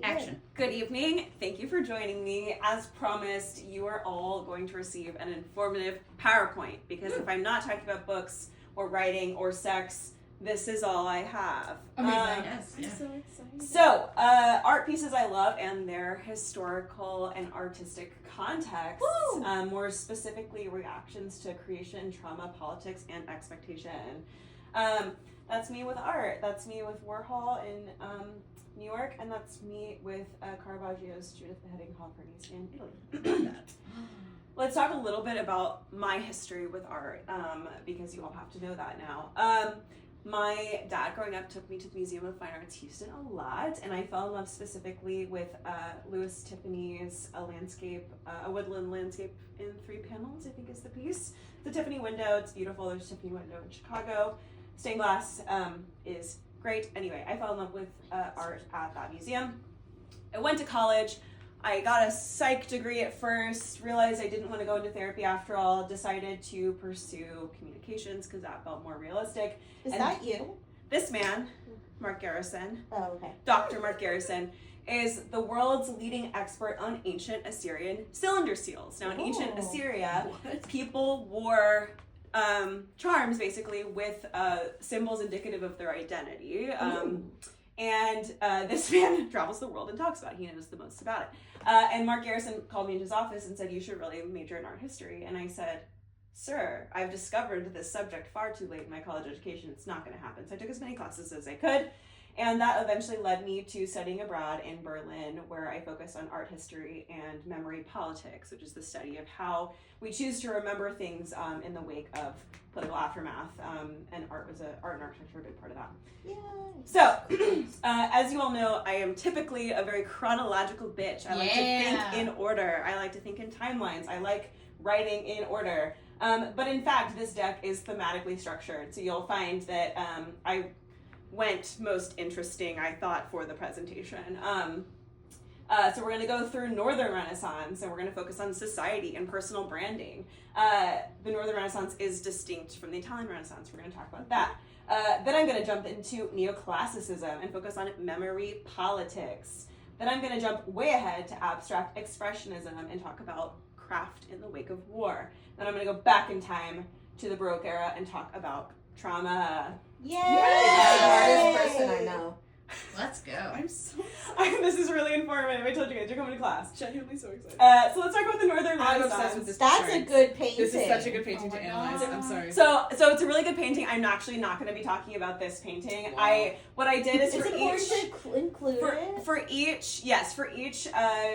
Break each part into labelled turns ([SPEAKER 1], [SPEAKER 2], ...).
[SPEAKER 1] Action. Good evening. Thank you for joining me. As promised, you are all going to receive an informative PowerPoint because if I'm not talking about books or writing or sex, this is all I have.
[SPEAKER 2] Amazing. Yes.
[SPEAKER 3] I'm so excited.
[SPEAKER 1] So, art pieces I love and their historical and artistic context, more specifically reactions to creation, trauma, politics, and expectation. That's me with art. That's me with Warhol in New York, and that's me with Caravaggio's Judith Beheading Holofernes in Italy. Let's talk a little bit about my history with art, because you all have to know that now. My dad growing up took me to the Museum of Fine Arts Houston a lot, and I fell in love specifically with Louis Tiffany's a woodland landscape in 3 panels, I think is the piece. The Tiffany window, it's beautiful. There's a Tiffany window in Chicago. Stained glass is great. Anyway, I fell in love with art at that museum. I went to college. I got a psych degree at first, realized I didn't want to go into therapy after all, decided to pursue communications because that felt more realistic.
[SPEAKER 3] Is that you?
[SPEAKER 1] This man, Mark Garrison,
[SPEAKER 3] Oh, okay.
[SPEAKER 1] Dr. Mark Garrison, is the world's leading expert on ancient Assyrian cylinder seals. Now, in ancient Assyria, people wore charms, basically, with symbols indicative of their identity. And this man travels the world and talks about it. He knows the most about it. And Mark Garrison called me into his office and said, you should really major in art history. And I said, sir, I've discovered this subject far too late in my college education. It's not going to happen. So I took as many classes as I could. And that eventually led me to studying abroad in Berlin, where I focused on art history and memory politics, which is the study of how we choose to remember things in the wake of political aftermath. And art and architecture are a big part of that.
[SPEAKER 3] Yeah.
[SPEAKER 1] So, as you all know, I am typically a very chronological bitch. I like to think in order. I like to think in timelines. I like writing in order. But in fact, this deck is thematically structured. So you'll find that I went most interesting, I thought, for the presentation. So we're going to go through Northern Renaissance, and we're going to focus on society and personal branding. The Northern Renaissance is distinct from the Italian Renaissance. We're going to talk about that. Then I'm going to jump into neoclassicism and focus on memory politics. Then I'm going to jump way ahead to abstract expressionism and talk about craft in the wake of war. Then I'm going to go back in time to the Baroque era and talk about trauma.
[SPEAKER 3] Yay!
[SPEAKER 4] Hardest person I know.
[SPEAKER 2] Let's go.
[SPEAKER 3] I'm so
[SPEAKER 1] This is really informative. I told you guys, you're coming to class.
[SPEAKER 3] genuinely so excited.
[SPEAKER 1] So let's talk about the Northern
[SPEAKER 4] I'm
[SPEAKER 1] Renaissance.
[SPEAKER 4] obsessed with this.
[SPEAKER 3] That's a good painting.
[SPEAKER 4] This is such a good painting
[SPEAKER 2] Oh
[SPEAKER 4] to
[SPEAKER 2] my
[SPEAKER 4] analyze.
[SPEAKER 2] God.
[SPEAKER 4] I'm sorry.
[SPEAKER 1] So it's a really good painting. I'm actually not going to be talking about this painting.
[SPEAKER 3] Wow.
[SPEAKER 1] What I did is
[SPEAKER 3] Is
[SPEAKER 1] for
[SPEAKER 3] it important to include it?
[SPEAKER 1] for each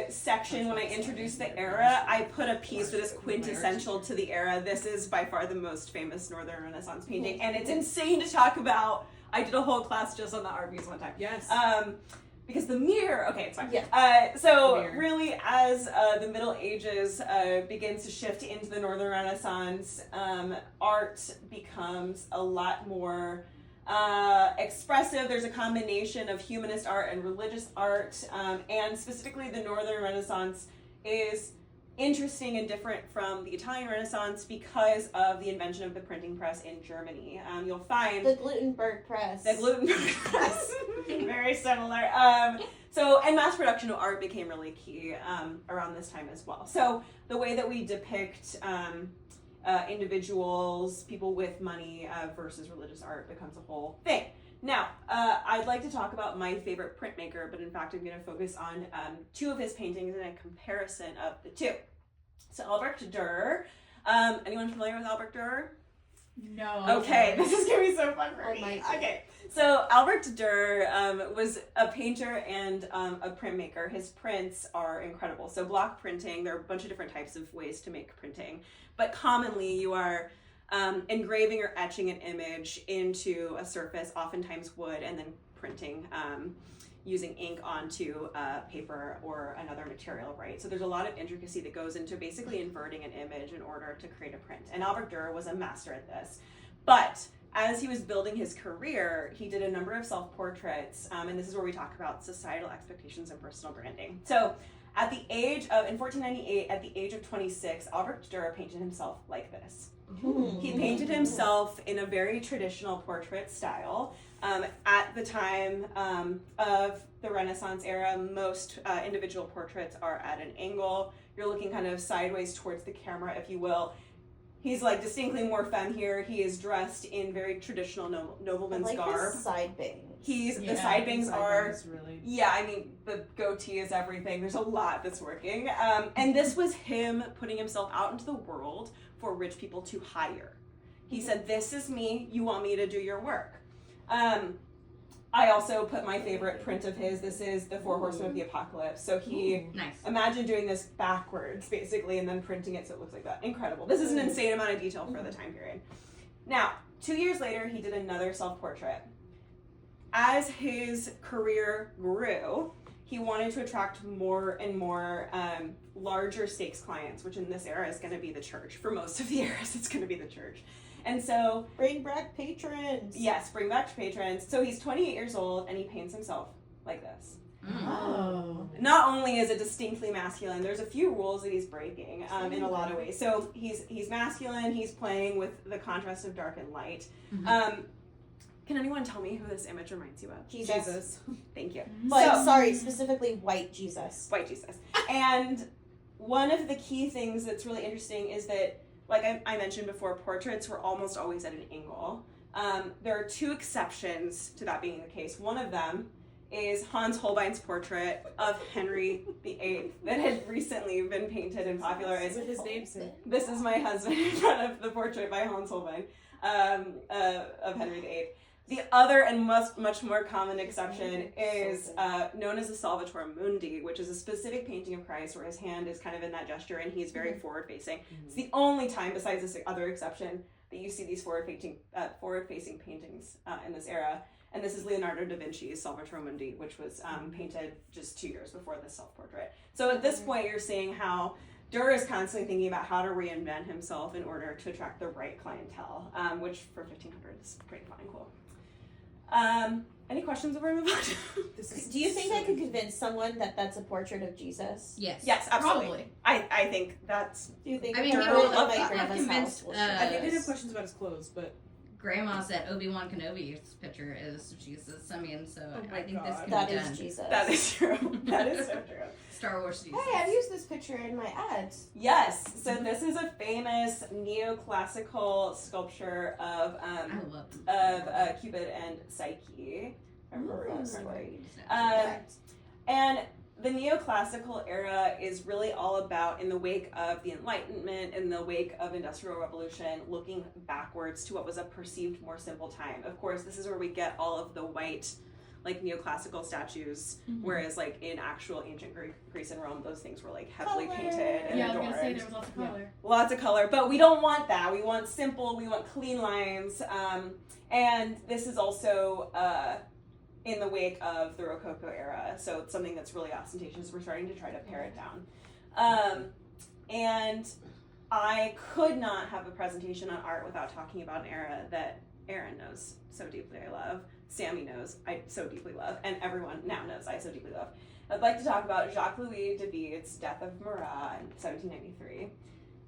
[SPEAKER 1] section, when I introduce the era, I put a piece that is quintessential to the era. This is by far the most famous Northern Renaissance painting, and it's insane to talk about. I did a whole class just on the art piece one time.
[SPEAKER 4] Yes.
[SPEAKER 1] Because the mirror, okay, it's fine.
[SPEAKER 3] Yeah.
[SPEAKER 1] So
[SPEAKER 4] Mirror.
[SPEAKER 1] really, as the Middle Ages begins to shift into the Northern Renaissance, art becomes a lot more expressive. There's a combination of humanist art and religious art, and specifically the Northern Renaissance is interesting and different from the Italian Renaissance because of the invention of the printing press in Germany. You'll find
[SPEAKER 3] The Gutenberg press.
[SPEAKER 1] the Gutenberg press, very similar. And mass production of art became really key around this time as well. So the way that we depict individuals, people with money versus religious art becomes a whole thing. Now, I'd like to talk about my favorite printmaker, but in fact I'm going to focus on 2 of his paintings and a comparison of the 2. So Albrecht Dürer. Anyone familiar with Albrecht Dürer?
[SPEAKER 2] No.
[SPEAKER 1] Okay, this is going to be so fun for
[SPEAKER 3] Oh
[SPEAKER 1] me.
[SPEAKER 3] my
[SPEAKER 1] Okay, so Albrecht Dürer was a painter and a printmaker. His prints are incredible. So block printing, there are a bunch of different types of ways to make printing, but commonly you are engraving or etching an image into a surface, oftentimes wood, and then printing using ink onto paper or another material, right? So there's a lot of intricacy that goes into basically inverting an image in order to create a print. And Albrecht Dürer was a master at this. But as he was building his career, he did a number of self-portraits, and this is where we talk about societal expectations and personal branding. So at the age of, in 1498, at the age of 26, Albrecht Dürer painted himself like this. He painted himself in a very traditional portrait style. At the time of the Renaissance era, most individual portraits are at an angle. You're looking kind of sideways towards the camera, if you will. He's like distinctly more femme here. He is dressed in very traditional nobleman's garb.
[SPEAKER 3] His side bangs.
[SPEAKER 1] The side bangs are
[SPEAKER 5] really...
[SPEAKER 1] Yeah, I mean, the goatee is everything. There's a lot that's working. And this was him putting himself out into the world for rich people to hire. He said, this is me. You want me to do your work. I also put my favorite print of his. This is the Four Horsemen of the Apocalypse. So he imagine doing this backwards, basically, and then printing it so it looks like that. Incredible. This is an insane amount of detail for the time period. Now, 2 years later, he did another self-portrait. As his career grew, he wanted to attract more and more larger stakes clients, which in this era is going to be the church. For most of the eras, it's going to be the church. And so...
[SPEAKER 3] Bring back patrons.
[SPEAKER 1] Yes, bring back patrons. So he's 28 years old, and he paints himself like this.
[SPEAKER 5] Oh.
[SPEAKER 1] Not only is it distinctly masculine, there's a few rules that he's breaking in a lot of ways. So he's masculine, he's playing with the contrast of dark and light. Can anyone tell me who this image reminds you of?
[SPEAKER 3] Jesus.
[SPEAKER 1] Thank you.
[SPEAKER 3] But sorry, specifically white Jesus.
[SPEAKER 1] White Jesus. And one of the key things that's really interesting is that, like I mentioned before, portraits were almost always at an angle. There are two exceptions to that being the case. One of them is Hans Holbein's portrait of Henry VIII that had recently been painted and popularized.
[SPEAKER 5] What his name say?
[SPEAKER 1] This is my husband in front of the portrait by Hans Holbein of Henry VIII. The other and much more common exception is known as the Salvator Mundi, which is a specific painting of Christ where his hand is kind of in that gesture and he's very forward-facing. It's the only time, besides this other exception, that you see these forward-facing paintings in this era. And this is Leonardo da Vinci's Salvator Mundi, which was painted just 2 years before this self-portrait. So at this point, you're seeing how Durer is constantly thinking about how to reinvent himself in order to attract the right clientele, which for 1500 is pretty fun and cool. Any questions before we move on?
[SPEAKER 3] Do you think I could convince someone that that's a portrait of Jesus?
[SPEAKER 2] Yes.
[SPEAKER 1] Yes, absolutely.
[SPEAKER 2] Probably.
[SPEAKER 1] I think that's...
[SPEAKER 3] Do you think
[SPEAKER 2] I mean,
[SPEAKER 3] Durer
[SPEAKER 2] people
[SPEAKER 3] at
[SPEAKER 2] have
[SPEAKER 3] my grandma's
[SPEAKER 2] convinced,
[SPEAKER 3] house will
[SPEAKER 2] I
[SPEAKER 5] I did have questions about his clothes, but...
[SPEAKER 2] Grandma said Obi-Wan Kenobi's picture is Jesus. I mean, so
[SPEAKER 5] Oh
[SPEAKER 2] I think this
[SPEAKER 5] God.
[SPEAKER 2] can
[SPEAKER 3] that
[SPEAKER 2] be
[SPEAKER 3] is
[SPEAKER 2] done.
[SPEAKER 3] Jesus.
[SPEAKER 1] That is true. That is so true.
[SPEAKER 2] Star Wars Jesus.
[SPEAKER 3] Hey, I've used this picture in my ads.
[SPEAKER 1] Yes, so this is a famous neoclassical sculpture of
[SPEAKER 2] I love them.
[SPEAKER 1] Cupid and Psyche. I remember
[SPEAKER 3] Ooh,
[SPEAKER 1] that
[SPEAKER 3] that's
[SPEAKER 1] correctly.
[SPEAKER 3] great.
[SPEAKER 1] And the neoclassical era is really all about, in the wake of the Enlightenment, in the wake of Industrial Revolution, looking backwards to what was a perceived more simple time. Of course, this is where we get all of the white, like, neoclassical statues, whereas, like, in actual ancient Greece and Rome, those things were, like, heavily painted and
[SPEAKER 6] Yeah, I was
[SPEAKER 1] adorned.
[SPEAKER 6] gonna say there was lots of color.
[SPEAKER 1] Lots of color, but we don't want that. We want simple, we want clean lines, and this is also in the wake of the Rococo era, so it's something that's really ostentatious. We're starting to try to pare it down. And I could not have a presentation on art without talking about an era that Aaron knows so deeply I love, Sammy knows I so deeply love, and everyone now knows I so deeply love. I'd like to talk about Jacques-Louis David's Death of Marat in 1793.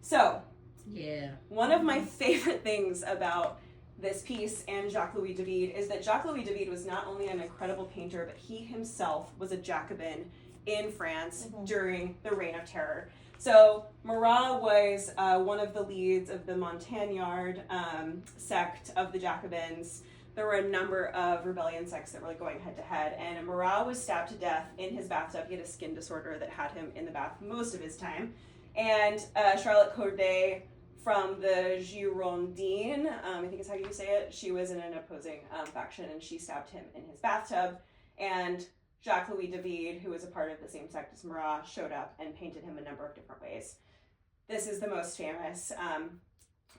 [SPEAKER 1] So,
[SPEAKER 2] Yeah.
[SPEAKER 1] one of my favorite things about this piece and Jacques-Louis David is that Jacques-Louis David was not only an incredible painter, but he himself was a Jacobin in France during the Reign of Terror. So Marat was one of the leads of the Montagnard sect of the Jacobins. There were a number of rebellion sects that were going head to head, and Marat was stabbed to death in his bathtub. He had a skin disorder that had him in the bath most of his time. And Charlotte Corday from the Girondins, I think is how you say it, she was in an opposing faction, and she stabbed him in his bathtub. And Jacques-Louis David, who was a part of the same sect as Marat, showed up and painted him a number of different ways. This is the most famous of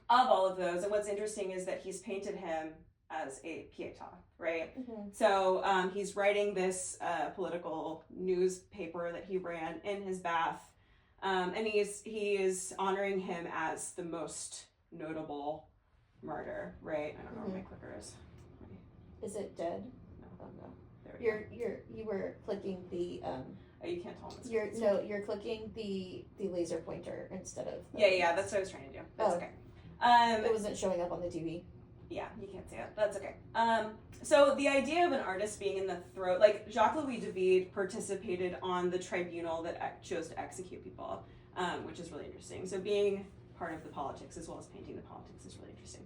[SPEAKER 1] all of those. And what's interesting is that he's painted him as a pietà, right? So he's writing this political newspaper that he ran in his bath, and he is honoring him as the most notable martyr, right? I don't know where my clicker is.
[SPEAKER 3] Is it dead?
[SPEAKER 1] No.
[SPEAKER 3] Oh no.
[SPEAKER 1] There we go.
[SPEAKER 3] You were clicking the
[SPEAKER 1] Oh, you can't tell on this.
[SPEAKER 3] you're clicking the laser pointer instead of
[SPEAKER 1] Yeah, that's what I was trying to do. That's
[SPEAKER 3] Oh.
[SPEAKER 1] okay.
[SPEAKER 3] It wasn't showing up on the TV.
[SPEAKER 1] Yeah, you can't say it. That's okay. So the idea of an artist being in the throat, like Jacques-Louis David participated on the tribunal that chose to execute people, which is really interesting. So being part of the politics as well as painting the politics is really interesting.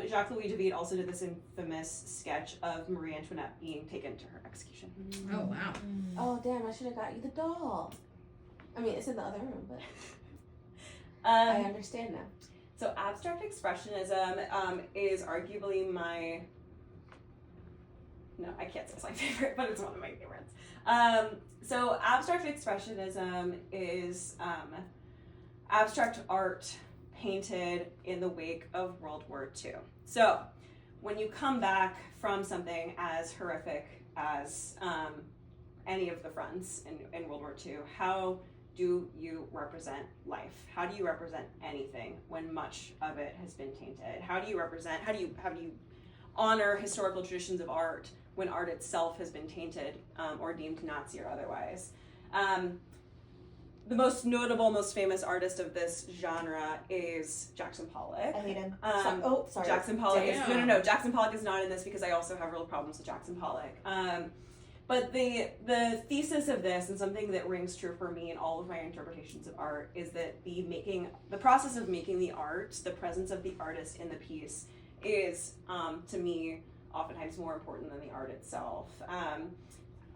[SPEAKER 1] Jacques-Louis David also did this infamous sketch of Marie Antoinette being taken to her execution.
[SPEAKER 2] Oh wow.
[SPEAKER 3] Oh damn! I should have got you the doll. I mean, it's in the other room, but I understand now.
[SPEAKER 1] So abstract expressionism is arguably my, no, I can't say it's my favorite, but it's one of my favorites. So abstract expressionism is abstract art painted in the wake of World War II. So when you come back from something as horrific as any of the fronts in World War II, how do you represent life? How do you represent anything when much of it has been tainted? How do you honor historical traditions of art when art itself has been tainted or deemed Nazi or otherwise? The most notable, most famous artist of this genre is Jackson Pollock.
[SPEAKER 3] I hate him. Sorry.
[SPEAKER 1] Jackson Pollock is
[SPEAKER 2] Damn.
[SPEAKER 1] no. Jackson Pollock is not in this because I also have real problems with Jackson Pollock. But the thesis of this, and something that rings true for me in all of my interpretations of art, is that the process of making the art, the presence of the artist in the piece, is to me oftentimes more important than the art itself.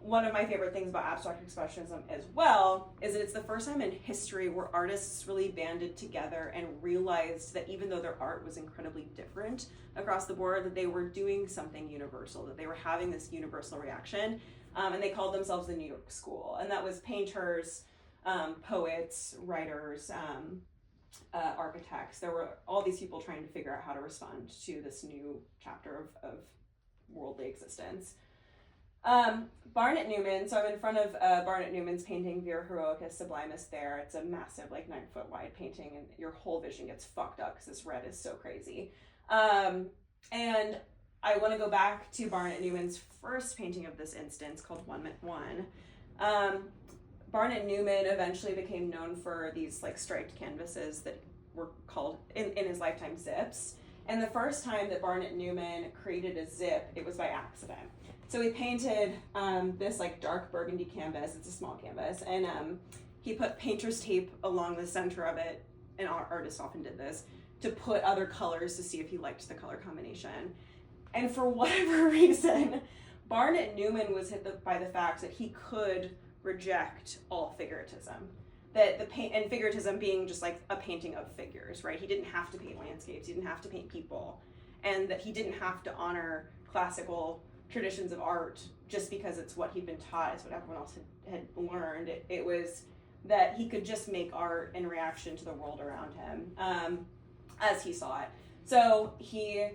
[SPEAKER 1] One of my favorite things about abstract expressionism as well is that it's the first time in history where artists really banded together and realized that even though their art was incredibly different across the board, that they were doing something universal, that they were having this universal reaction. And they called themselves the New York School. And that was painters, poets, writers, architects. There were all these people trying to figure out how to respond to this new chapter of worldly existence. Barnett Newman, so I'm in front of Barnett Newman's painting Vir Heroicus Sublimus there. It's a massive, 9-foot wide painting, and your whole vision gets fucked up because this red is so crazy. And I want to go back to Barnett Newman's first painting of this instance called 1-1. Barnett Newman eventually became known for these striped canvases that were called in his lifetime zips. And the first time that Barnett Newman created a zip, it was by accident. So he painted this dark burgundy canvas. It's a small canvas, and he put painter's tape along the center of it, and artists often did this, to put other colors to see if he liked the color combination. And for whatever reason, Barnett Newman was hit by the fact that he could reject all figuratism. That and figuratism being just a painting of figures, right? He didn't have to paint landscapes, he didn't have to paint people, and that he didn't have to honor classical traditions of art just because it's what he'd been taught, it's what everyone else had learned. It was that he could just make art in reaction to the world around him as he saw it. So he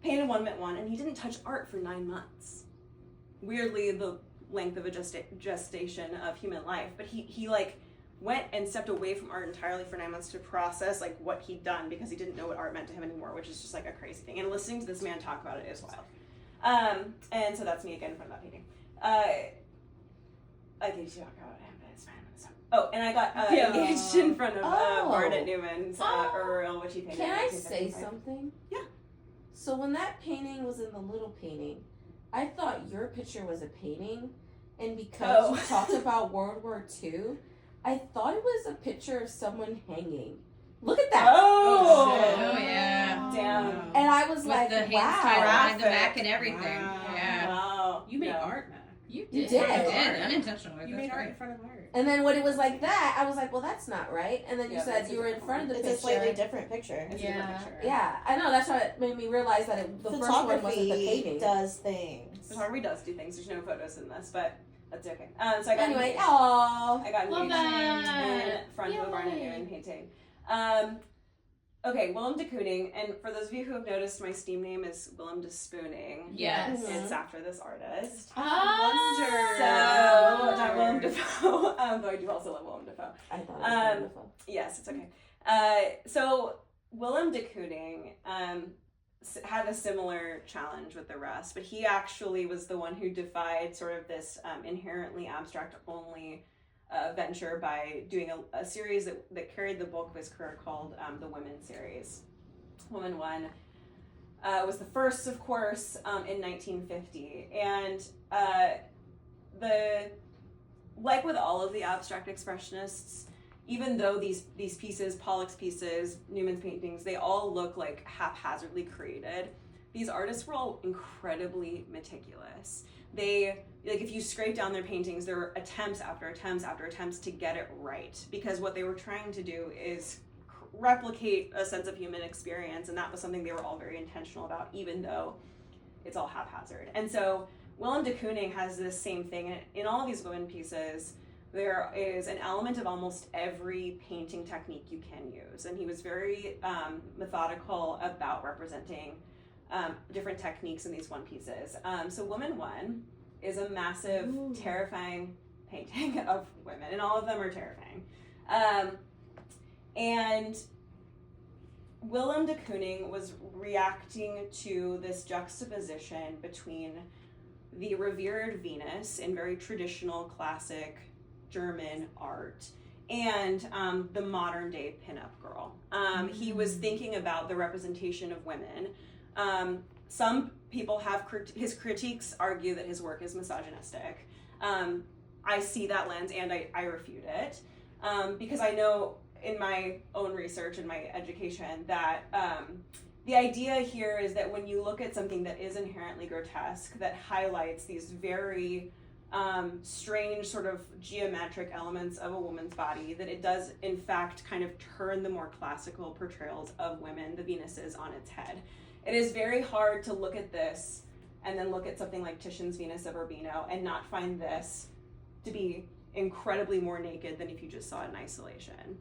[SPEAKER 1] painted 1-1, and he didn't touch art for 9 months. Weirdly, the length of a gestation of human life, but he went and stepped away from art entirely for 9 months to process what he'd done, because he didn't know what art meant to him anymore, which is just a crazy thing. And listening to this man talk about it is wild. And so that's me again in front of that painting. I could talk about him, but it's fine. Oh, and I got engaged in front of Barnett Newman's Earl, which he painted.
[SPEAKER 3] Can
[SPEAKER 1] in
[SPEAKER 3] I
[SPEAKER 1] 1975.
[SPEAKER 3] say something?
[SPEAKER 1] Yeah.
[SPEAKER 3] So when that painting was in the little painting, I thought your picture was a painting, and because you talked about World War II, I thought it was a picture of someone hanging. Look at that.
[SPEAKER 1] Oh,
[SPEAKER 2] shit. Oh, yeah.
[SPEAKER 1] Damn.
[SPEAKER 3] And I was
[SPEAKER 2] With
[SPEAKER 3] like,
[SPEAKER 2] the hands
[SPEAKER 3] wow.
[SPEAKER 2] tied behind the
[SPEAKER 1] Graphic.
[SPEAKER 2] back and everything.
[SPEAKER 5] Wow.
[SPEAKER 2] Yeah.
[SPEAKER 1] Wow.
[SPEAKER 5] You made
[SPEAKER 1] Yeah.
[SPEAKER 5] art, Mac.
[SPEAKER 2] You
[SPEAKER 3] You
[SPEAKER 2] did.
[SPEAKER 3] did.
[SPEAKER 2] You did. Unintentionally.
[SPEAKER 5] You
[SPEAKER 2] That's
[SPEAKER 5] made art in
[SPEAKER 2] great.
[SPEAKER 5] front of art.
[SPEAKER 3] And then when it was like that, I was like, well, that's not right. And then you
[SPEAKER 1] Yeah,
[SPEAKER 3] said
[SPEAKER 1] that's a
[SPEAKER 3] you were in
[SPEAKER 1] different
[SPEAKER 3] front of the
[SPEAKER 4] It's
[SPEAKER 3] picture.
[SPEAKER 4] a slightly different picture.
[SPEAKER 1] It's
[SPEAKER 2] Yeah.
[SPEAKER 1] a different picture.
[SPEAKER 3] Yeah, I know. That's what made me realize that the first one wasn't the
[SPEAKER 4] Photography
[SPEAKER 3] painting.
[SPEAKER 4] does things.
[SPEAKER 1] Photography does do things. There's no photos in this, but that's okay. So I got
[SPEAKER 3] Anyway,
[SPEAKER 1] engaged.
[SPEAKER 3] aww.
[SPEAKER 1] I got
[SPEAKER 2] Love
[SPEAKER 1] engaged
[SPEAKER 2] that.
[SPEAKER 1] in front of a Barnett
[SPEAKER 2] Yay.
[SPEAKER 1] Newman painting. Okay, Willem de Kooning, and for those of you who have noticed, my Steam name is Willem de Spooning.
[SPEAKER 2] Yes.
[SPEAKER 3] Mhm.
[SPEAKER 1] It's after this artist.
[SPEAKER 2] Ah.
[SPEAKER 1] So, not Willem Dafoe, though I do also love Willem Dafoe.
[SPEAKER 3] I thought it was wonderful.
[SPEAKER 1] Yes, it's okay. So Willem de Kooning had a similar challenge with the rest, but he actually was the one who defied sort of this inherently abstract only venture by doing a series that carried the bulk of his career called the Women series. Woman 1. was the first, of course, in 1950. And like with all of the abstract expressionists, even though these pieces, Pollock's pieces, Newman's paintings, they all look like haphazardly created, these artists were all incredibly meticulous. They, like, if you scrape down their paintings, there are attempts after attempts after attempts to get it right, because what they were trying to do is replicate a sense of human experience, and that was something they were all very intentional about, even though it's all haphazard. And so Willem de Kooning has this same thing. In all of these women pieces, there is an element of almost every painting technique you can use, and he was very methodical about representing different techniques in these one pieces. So Woman 1 is a massive, terrifying painting of women, and all of them are terrifying. And Willem de Kooning was reacting to this juxtaposition between the revered Venus in very traditional, classic German art and the modern day pinup girl. He was thinking about the representation of women. Some people have his critiques argue that his work is misogynistic. I see that lens and I refute it because I know in my own research and my education that the idea here is that when you look at something that is inherently grotesque, that highlights these very strange sort of geometric elements of a woman's body, that it does in fact kind of turn the more classical portrayals of women, the Venuses, on its head. It is very hard to look at this and then look at something like Titian's Venus of Urbino and not find this to be incredibly more naked than if you just saw it in isolation.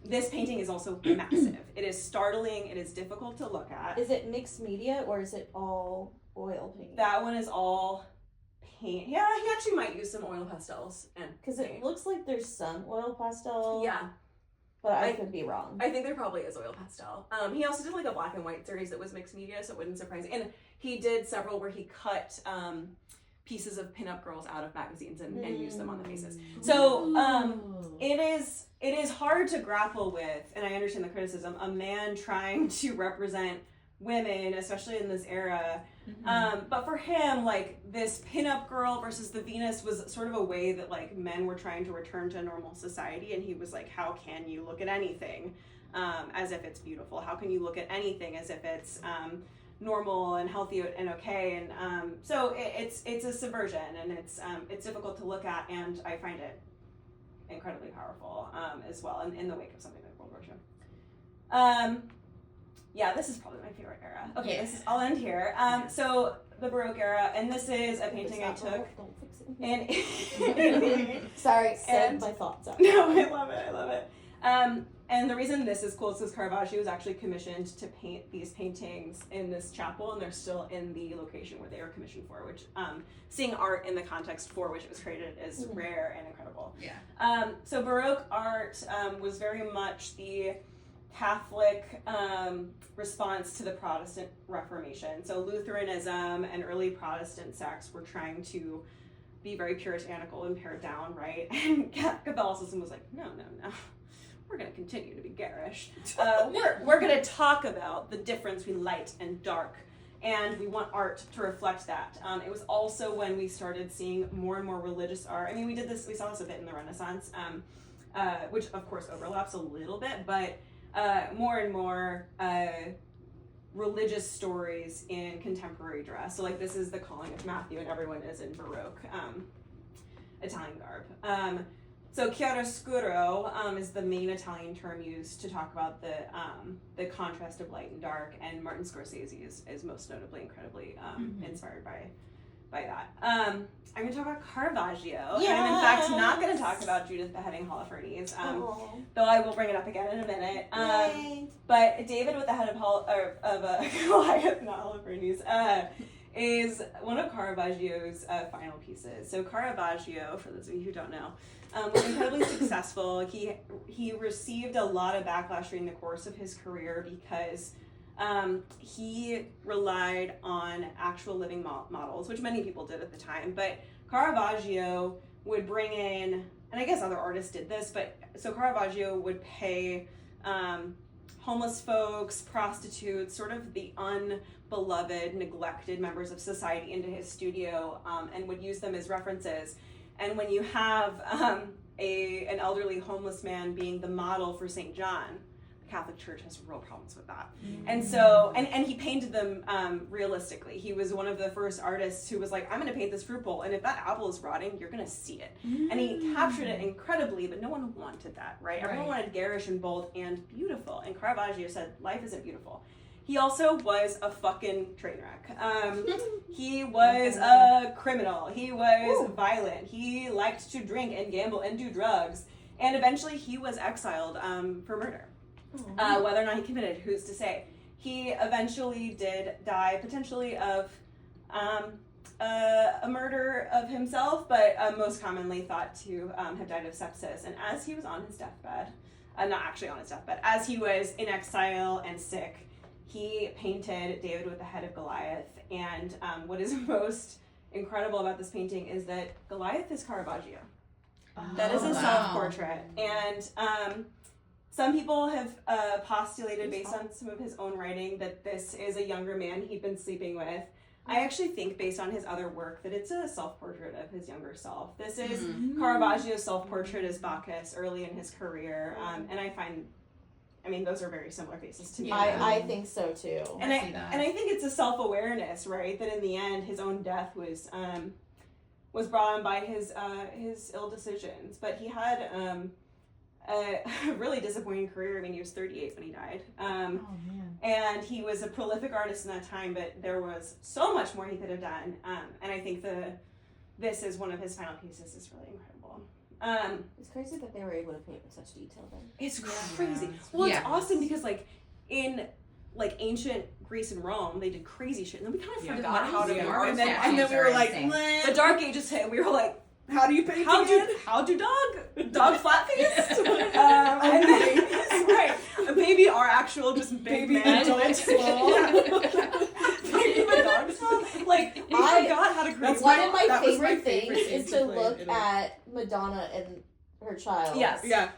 [SPEAKER 1] This painting is also massive. It is startling. It is difficult to look at.
[SPEAKER 4] Is it mixed media or is it all oil paint?
[SPEAKER 1] That one is all paint. Yeah, he actually might use some oil pastels.
[SPEAKER 4] Because it looks like there's some oil pastel.
[SPEAKER 1] Yeah.
[SPEAKER 4] But I could be wrong.
[SPEAKER 1] I think there probably is oil pastel. He also did like a black and white series that was mixed media, so it wouldn't surprise me. And he did several where he cut pieces of pinup girls out of magazines and used them on the faces. So it is hard to grapple with, and I understand the criticism, a man trying to represent women, especially in this era. But for him, like, this pinup girl versus the Venus was sort of a way that like men were trying to return to normal society, and he was like, how can you look at anything as if it's beautiful? How can you look at anything as if it's normal and healthy and okay? And so it's a subversion, and it's difficult to look at, and I find it incredibly powerful as well in the wake of something like World War II. Yeah, this is probably my favorite era. Okay,
[SPEAKER 2] Yeah.
[SPEAKER 1] I'll end here. So the Baroque era, and this is a painting I took.
[SPEAKER 4] Don't fix it.
[SPEAKER 1] And
[SPEAKER 4] Sorry, said
[SPEAKER 1] and-
[SPEAKER 4] my thoughts out.
[SPEAKER 1] no, I love it. And the reason this is cool is because Caravaggio was actually commissioned to paint these paintings in this chapel, and they're still in the location where they were commissioned for, which seeing art in the context for which it was created is rare and incredible.
[SPEAKER 2] Yeah.
[SPEAKER 1] So Baroque art was very much the Catholic response to the Protestant Reformation. So Lutheranism and early Protestant sects were trying to be very puritanical and pared down, right? And Catholicism was like, no. We're going to continue to be garish. We're going to talk about the difference between light and dark, and we want art to reflect that. It was also when we started seeing more and more religious art. I mean, we saw this a bit in the Renaissance, which of course overlaps a little bit, but more and more religious stories in contemporary dress. So like this is the calling of Matthew, and everyone is in Baroque Italian garb. So chiaroscuro is the main Italian term used to talk about the contrast of light and dark, and Martin Scorsese is most notably incredibly inspired by that. I'm going to talk about Caravaggio.
[SPEAKER 4] Yes!
[SPEAKER 1] And I'm in fact not going to talk about Judith beheading Holofernes, though I will bring it up again in a minute.
[SPEAKER 4] Yay.
[SPEAKER 1] But David with the head of Goliath, not Holofernes, is one of Caravaggio's final pieces. So Caravaggio, for those of you who don't know, was incredibly successful. He received a lot of backlash during the course of his career because he relied on actual living models, which many people did at the time. But Caravaggio would bring in, and I guess other artists did this, but so Caravaggio would pay homeless folks, prostitutes, sort of the unbeloved, neglected members of society into his studio, and would use them as references. And when you have an elderly homeless man being the model for St. John, the Catholic Church has real problems with that. And so, and he painted them realistically. He was one of the first artists who was like, I'm going to paint this fruit bowl, and if that apple is rotting, you're going to see it. And he captured it incredibly, but no one wanted that, right? Everyone wanted garish and bold and beautiful. And Caravaggio said, life isn't beautiful. He also was a fucking train wreck. He was a criminal. He was violent. He liked to drink and gamble and do drugs. And eventually he was exiled for murder. Whether or not he committed, who's to say? He eventually did die, potentially of a murder of himself, but most commonly thought to have died of sepsis. And as he was on his deathbed, not actually on his deathbed, as he was in exile and sick, he painted David with the head of Goliath. And what is most incredible about this painting is that Goliath is Caravaggio. That is a self-portrait. And some people have postulated, based on some of his own writing, that this is a younger man he'd been sleeping with. I actually think, based on his other work, that it's a self-portrait of his younger self. This is Caravaggio's self-portrait as Bacchus early in his career. And I find, those are very similar faces to me.
[SPEAKER 4] I think so too.
[SPEAKER 1] And I think it's a self-awareness, right? That in the end, his own death was brought on by his ill decisions. But he had a really disappointing career. He was 38 when he died. And he was a prolific artist in that time, but there was so much more he could have done. And I think this is one of his final pieces is really incredible.
[SPEAKER 3] It's crazy that they were able to paint with such detail then.
[SPEAKER 1] It's crazy. Well, it's awesome because in ancient Greece and Rome, they did crazy shit, and then we kind of forgot how to draw. And then we were like, the Dark Ages hit, and we were like, how do you paint? How do dog flat face? And then, right, baby are actual just big men. Baby my dog's like I forgot how to create.
[SPEAKER 4] One of my favorite things is to look at Madonna and her child.
[SPEAKER 1] Yes.
[SPEAKER 5] Yeah.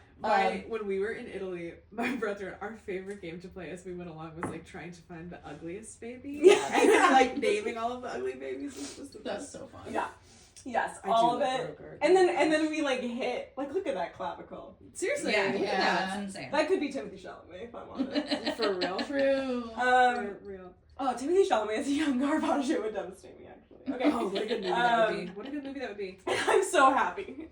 [SPEAKER 5] When we were in Italy, my brother, our favorite game to play as we went along was trying to find the ugliest baby.
[SPEAKER 1] Yeah.
[SPEAKER 5] And naming all of the ugly babies was the best.
[SPEAKER 2] That's so fun.
[SPEAKER 1] Yeah. Yes, all of it. And then we hit look at that clavicle.
[SPEAKER 5] Seriously.
[SPEAKER 2] Yeah, that's insane.
[SPEAKER 1] That could be Timothy Chalamet if I wanted.
[SPEAKER 5] For real.
[SPEAKER 2] True.
[SPEAKER 5] For real.
[SPEAKER 1] Oh, Timothy Chalamet as a young Caravaggio would devastate me, actually. Okay.
[SPEAKER 5] Oh, what a good movie that would be. What a good movie that would be.
[SPEAKER 1] I'm so happy. In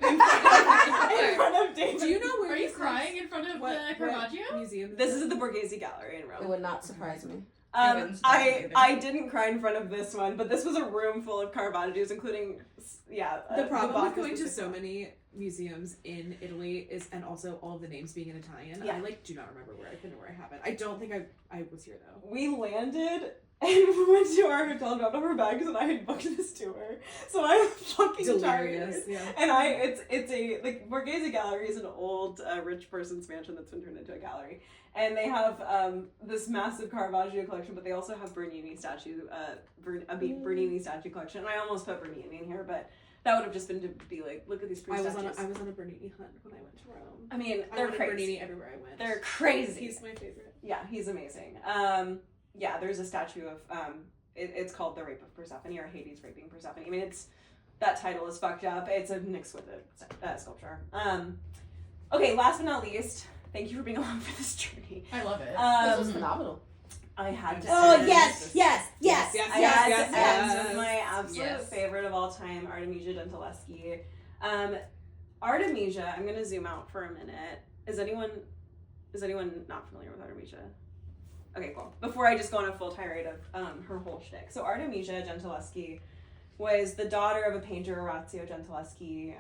[SPEAKER 1] front of David.
[SPEAKER 5] Do you know where
[SPEAKER 2] Are you crying in front of the Caravaggio?
[SPEAKER 5] Museum?
[SPEAKER 1] This is the Borghese Gallery in
[SPEAKER 3] It
[SPEAKER 1] Rome.
[SPEAKER 3] would not surprise me.
[SPEAKER 1] I didn't cry in front of this one, but this was a room full of Caravaggios, including
[SPEAKER 5] the problem with going to
[SPEAKER 1] Bacchus
[SPEAKER 5] so many museums in Italy is, and also all of the names being in Italian.
[SPEAKER 1] Yeah.
[SPEAKER 5] I do not remember where I've been or where I haven't. I don't think I was here though.
[SPEAKER 1] We landed and we went to our hotel and dropped off our bags, and I had booked this tour, so I'm fucking
[SPEAKER 5] Delirious,
[SPEAKER 1] tired.
[SPEAKER 5] yeah.
[SPEAKER 1] And it's a Borghese Gallery is an old rich person's mansion that's been turned into a gallery, and they have this massive Caravaggio collection, but they also have Bernini statue, Bernini statue collection. And I almost put Bernini in here, but that would have just been to be look at these pretty statues.
[SPEAKER 5] I was on a Bernini hunt when I went to Rome.
[SPEAKER 1] They're
[SPEAKER 5] I wanted
[SPEAKER 1] crazy.
[SPEAKER 5] Bernini everywhere I went.
[SPEAKER 1] They're crazy.
[SPEAKER 5] He's my favorite.
[SPEAKER 1] Yeah, he's amazing. There's a statue of it's called The Rape of Persephone, or Hades raping Persephone. That title is fucked up. It's an exquisite sculpture. Okay, last but not least, thank you for being along for this journey.
[SPEAKER 2] I love it.
[SPEAKER 3] This was phenomenal.
[SPEAKER 1] I had to
[SPEAKER 4] Oh
[SPEAKER 1] end.
[SPEAKER 4] yes.
[SPEAKER 1] I had to end with my absolute
[SPEAKER 2] Yes.
[SPEAKER 1] favorite of all time, Artemisia Gentileschi. Artemisia, I'm gonna zoom out for a minute. Is anyone not familiar with Artemisia? Okay, cool. Before I just go on a full tirade of her whole shtick. So Artemisia Gentileschi was the daughter of a painter, Orazio Gentileschi,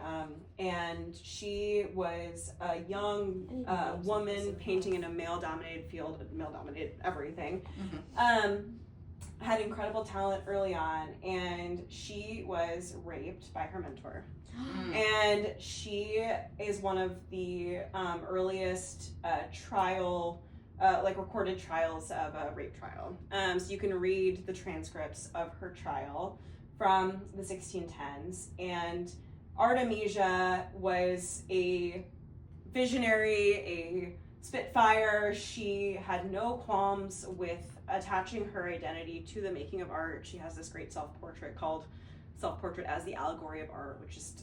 [SPEAKER 1] and she was a young woman painting in a male-dominated field, male-dominated everything. Had incredible talent early on, and she was raped by her mentor. And she is one of the earliest recorded trials of a rape trial. So you can read the transcripts of her trial from the 1610s. And Artemisia was a visionary, a Spitfire. She had no qualms with attaching her identity to the making of art. She has this great self-portrait called Self-Portrait as the Allegory of Art, which just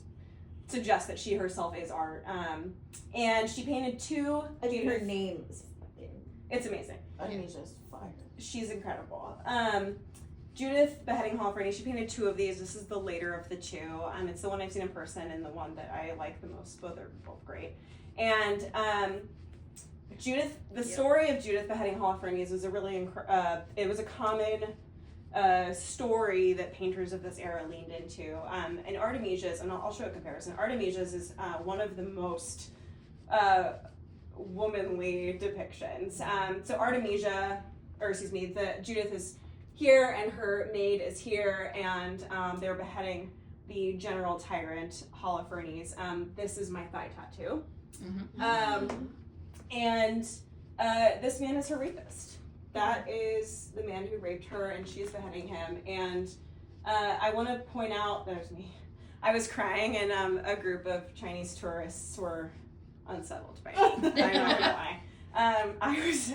[SPEAKER 1] suggests that she herself is art. And she painted two.
[SPEAKER 4] I mean, her name is fucking.
[SPEAKER 1] It's amazing.
[SPEAKER 3] I mean, just fire.
[SPEAKER 1] She's incredible. Judith Beheading Holofernes, she painted two of these. This is the later of the two. It's the one I've seen in person and the one that I like the most. Both are both great. And Judith, the story of Judith Beheading Holofernes was a really it was a common story that painters of this era leaned into. And Artemisia's, and I'll show a comparison. Artemisia's is one of the most womanly depictions. So Artemisia, the Judith is here and her maid is here, and they're beheading the general tyrant Holofernes. This is my thigh tattoo. And this man is her rapist. That is the man who raped her, and she's beheading him. And I want to point out, there's me. I was crying, and a group of Chinese tourists were unsettled by me. I'm not gonna lie. I was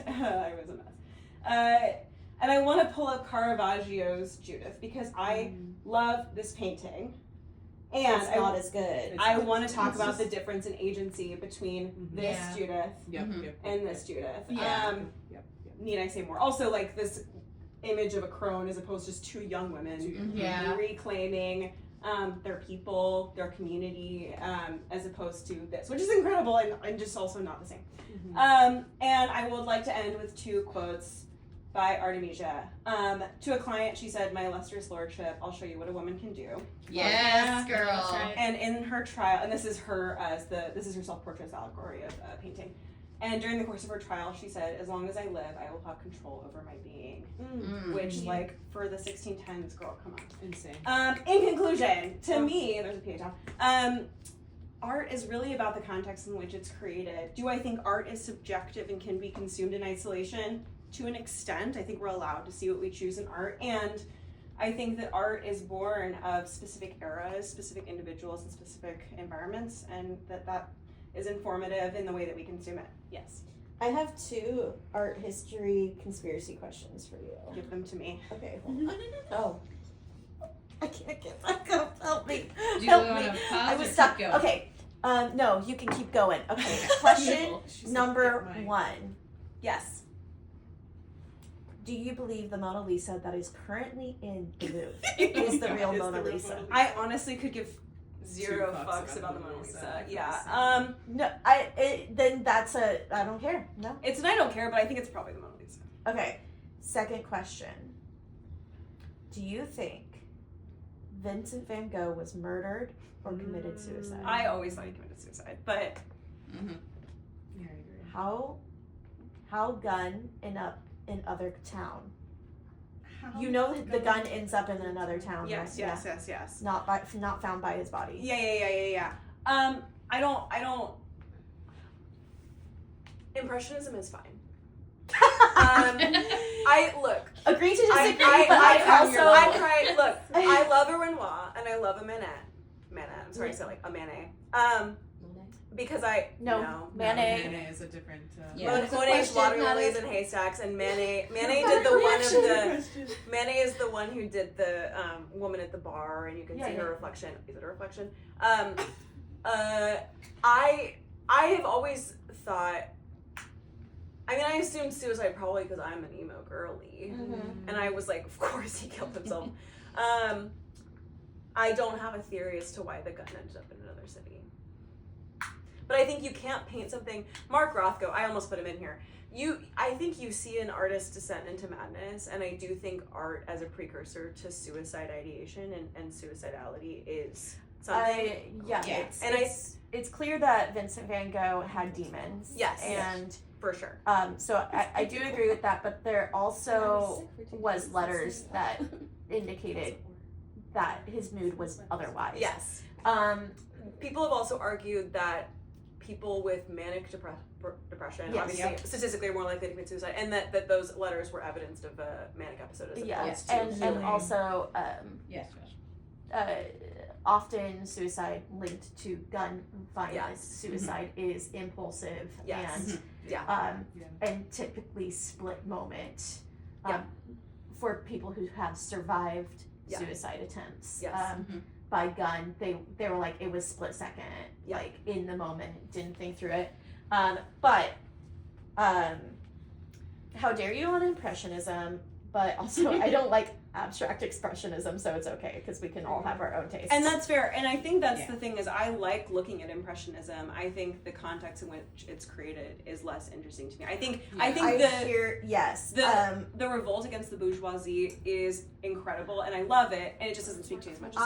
[SPEAKER 1] a mess. And I want to pull up Caravaggio's Judith because I love this painting. And
[SPEAKER 4] It's not as good.
[SPEAKER 1] I want to talk about the difference in agency between this Judith and this Judith. Need I say more? Also, like this image of a crone as opposed to just two young women reclaiming their people, their community, as opposed to this, which is incredible and just also not the same. And I would like to end with two quotes by Artemisia. To a client, she said, "My illustrious lordship, I'll show you what a woman can do."
[SPEAKER 2] Yes, girl.
[SPEAKER 5] That's right.
[SPEAKER 1] And in her trial, and this is her self-portrait allegory of painting. And during the course of her trial, she said, "As long as I live, I will have control over my being." Which, like, for the 1610s, girl, come on.
[SPEAKER 5] Insane.
[SPEAKER 1] In conclusion, to me, there's a PH on. Art is really about the context in which it's created. Do I think art is subjective and can be consumed in isolation? To an extent. I think we're allowed to see what we choose in art, and I think that art is born of specific eras, specific individuals, and specific environments, and that is informative in the way that we consume it. Yes.
[SPEAKER 4] I have two art history conspiracy questions for you.
[SPEAKER 1] Give them to me.
[SPEAKER 4] Okay, hold on. Oh. I can't get back up. Help me.
[SPEAKER 2] Do you
[SPEAKER 4] Help
[SPEAKER 2] want
[SPEAKER 4] me.
[SPEAKER 2] to pause
[SPEAKER 4] I
[SPEAKER 2] or
[SPEAKER 4] was
[SPEAKER 2] keep
[SPEAKER 4] stuck.
[SPEAKER 2] going?
[SPEAKER 4] Okay. No, you can keep going. Okay. Question number one.
[SPEAKER 1] Yes.
[SPEAKER 4] Do you believe the Mona Lisa that is currently in the Louvre is the real Mona Lisa?
[SPEAKER 1] I honestly could give zero fucks about the Mona Lisa.
[SPEAKER 4] No, then that's I don't care. No.
[SPEAKER 1] It's an I don't care, but I think it's probably the Mona Lisa.
[SPEAKER 4] Okay. Second question. Do you think Vincent van Gogh was murdered or committed suicide?
[SPEAKER 1] I always thought he committed suicide, but
[SPEAKER 5] Yeah, I agree.
[SPEAKER 4] How gun in other town? You know the gun ends up in another town.
[SPEAKER 1] yes.
[SPEAKER 4] Not found by his body.
[SPEAKER 1] Yeah. I don't. Impressionism is fine. I look.
[SPEAKER 4] Agree to disagree, but
[SPEAKER 1] I cried. Look, I love a Renoir and I love a Manet. I'm sorry to say like a Manet. Because
[SPEAKER 4] Manet.
[SPEAKER 5] Manet is a different.
[SPEAKER 1] Monet's water lilies and haystacks, and Manet did the one of the. Manet is the one who did the woman at the bar, and you can see her reflection. Is it a reflection? I have always thought. I mean, I assumed suicide probably because I'm an emo girly, and I was like, of course he killed himself. I don't have a theory as to why the gun ended up in another city. But I think you can't paint something. Mark Rothko, I almost put him in here. I think you see an artist's descent into madness, and I do think art as a precursor to suicide ideation and suicidality is something.
[SPEAKER 4] It's clear that Vincent van Gogh had demons.
[SPEAKER 1] Yes.
[SPEAKER 4] And
[SPEAKER 1] for sure.
[SPEAKER 4] So I do agree with that, but there also was letters that indicated that his mood was otherwise.
[SPEAKER 1] Yes. People have also argued that people with manic depression, obviously, statistically are more likely to commit suicide, and that those letters were evidence of a manic episode as opposed to
[SPEAKER 4] and also often suicide linked to gun violence.
[SPEAKER 6] Yes.
[SPEAKER 4] Suicide is impulsive
[SPEAKER 6] Yes.
[SPEAKER 4] and
[SPEAKER 6] Yeah.
[SPEAKER 4] and typically split moment.
[SPEAKER 6] Yeah.
[SPEAKER 4] For people who have survived
[SPEAKER 6] Yeah.
[SPEAKER 4] suicide attempts.
[SPEAKER 6] Yes.
[SPEAKER 4] By gun, they were like it was split second,
[SPEAKER 6] Yeah.
[SPEAKER 4] like in the moment, didn't think through it. But how dare you on impressionism? But also, I don't like abstract expressionism, so it's okay because we can all have our own tastes.
[SPEAKER 1] And that's fair. And I think that's the thing is I like looking at Impressionism. I think the context in which it's created is less interesting to me. I think
[SPEAKER 4] I
[SPEAKER 1] the
[SPEAKER 4] hear yes.
[SPEAKER 1] the revolt against the bourgeoisie is incredible and I love it, and it just doesn't speak to me as much as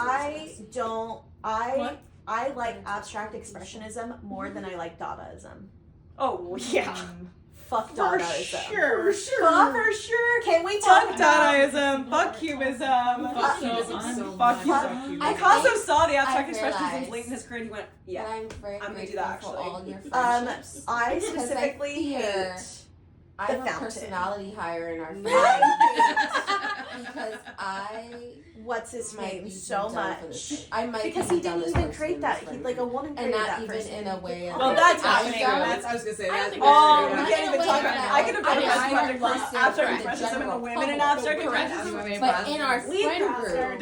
[SPEAKER 4] I like abstract expressionism more than I like Dadaism.
[SPEAKER 1] Oh yeah.
[SPEAKER 4] Fuck
[SPEAKER 1] For
[SPEAKER 4] Dadaism.
[SPEAKER 1] sure.
[SPEAKER 4] Fuck for sure. Can we
[SPEAKER 1] Fuck
[SPEAKER 4] talk about
[SPEAKER 1] Dadaism, fuck Cubism.
[SPEAKER 5] Fuck Cubism so much.
[SPEAKER 1] Fuck
[SPEAKER 5] Cubism.
[SPEAKER 1] Picasso saw the abstract
[SPEAKER 3] I
[SPEAKER 1] expressionism
[SPEAKER 3] realized
[SPEAKER 1] late in his career and he went,
[SPEAKER 3] But
[SPEAKER 1] yeah.
[SPEAKER 3] I'm very
[SPEAKER 1] I'm gonna do
[SPEAKER 3] grateful
[SPEAKER 1] that,
[SPEAKER 3] for
[SPEAKER 1] actually.
[SPEAKER 3] all your friendships.
[SPEAKER 4] I
[SPEAKER 3] Because
[SPEAKER 4] specifically
[SPEAKER 3] fear
[SPEAKER 4] hate
[SPEAKER 3] I
[SPEAKER 4] the
[SPEAKER 3] have a
[SPEAKER 4] fountain.
[SPEAKER 3] personality higher in our family
[SPEAKER 4] I
[SPEAKER 3] because I
[SPEAKER 4] hate what's his
[SPEAKER 3] might
[SPEAKER 4] name
[SPEAKER 3] be
[SPEAKER 4] so
[SPEAKER 3] done for this.
[SPEAKER 4] much.
[SPEAKER 3] I might
[SPEAKER 4] Because
[SPEAKER 3] be
[SPEAKER 4] he
[SPEAKER 3] done
[SPEAKER 4] didn't
[SPEAKER 3] this
[SPEAKER 4] even
[SPEAKER 3] person
[SPEAKER 4] create
[SPEAKER 3] in
[SPEAKER 4] that.
[SPEAKER 3] this
[SPEAKER 4] He
[SPEAKER 3] friend
[SPEAKER 4] like a
[SPEAKER 3] group.
[SPEAKER 4] woman
[SPEAKER 3] And
[SPEAKER 4] created
[SPEAKER 3] not
[SPEAKER 4] that
[SPEAKER 3] even
[SPEAKER 4] person.
[SPEAKER 3] in a way.
[SPEAKER 1] Well, that's
[SPEAKER 3] I've
[SPEAKER 1] happening.
[SPEAKER 3] done.
[SPEAKER 5] That's I was gonna say.
[SPEAKER 6] I don't
[SPEAKER 5] That,
[SPEAKER 6] think
[SPEAKER 1] Oh,
[SPEAKER 6] that's
[SPEAKER 1] we can't even talk about it. I could have done a
[SPEAKER 3] I
[SPEAKER 1] project for
[SPEAKER 3] love
[SPEAKER 1] abstract
[SPEAKER 3] the
[SPEAKER 1] expressionism and the women in
[SPEAKER 3] general
[SPEAKER 1] abstract
[SPEAKER 5] Correct.
[SPEAKER 1] expressionism.
[SPEAKER 5] You want me to
[SPEAKER 3] But
[SPEAKER 5] pass?
[SPEAKER 3] in our
[SPEAKER 1] Lead
[SPEAKER 3] friend
[SPEAKER 1] pastor.
[SPEAKER 3] group,